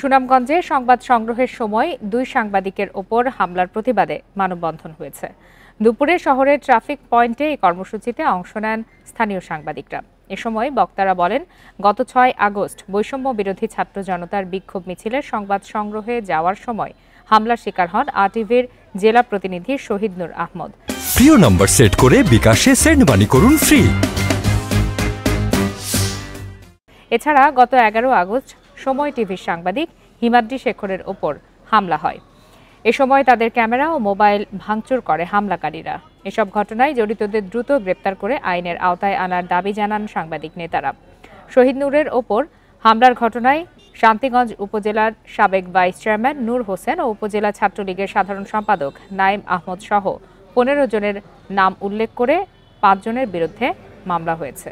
সুনামগঞ্জে সংবাদ সংগ্রহের সময় 2 সাংবাদিকের ওপর হামলার প্রতিবাদে মানববন্ধন হয়েছে। দুপুরে শহরের ট্রাফিক পয়েন্টে এই কর্মসূচিতে অংশ নেন স্থানীয় সাংবাদিকরা। এ সময় বক্তারা বলেন, গত 6 আগস্ট বৈষম্য বিরোধী ছাত্র জনতার বিক্ষোভ মিছিলের সংবাদ সংগ্রহে যাওয়ার সময় হামলার শিকার হন আরটিভির জেলা প্রতিনিধি শহীদ নূর আহমদ। প্রিয় নম্বর সেট করে বিকাশে সেন্ড মানি করুন ফ্রি। এছাড়া গত 11 আগস্ট সময় টিভির সাংবাদিক হিমাদ্রি শেখরের ওপর হামলা হয়। এ সময় তাদের ক্যামেরা ও মোবাইল ভাঙচুর করে হামলাকারীরা। এসব ঘটনায় জড়িতদের দ্রুত গ্রেপ্তার করে আইনের আওতায় আনার দাবি জানান সাংবাদিক নেতারা। শহীদ নূরের ওপর হামলার ঘটনায় শান্তিগঞ্জ উপজেলার সাবেক ভাইস চেয়ারম্যান নূর হোসেন ও উপজেলা ছাত্রলীগের সাধারণ সম্পাদক নাইম আহমদ সহ 15 জনের নাম উল্লেখ করে 5 জনের বিরুদ্ধে মামলা হয়েছে।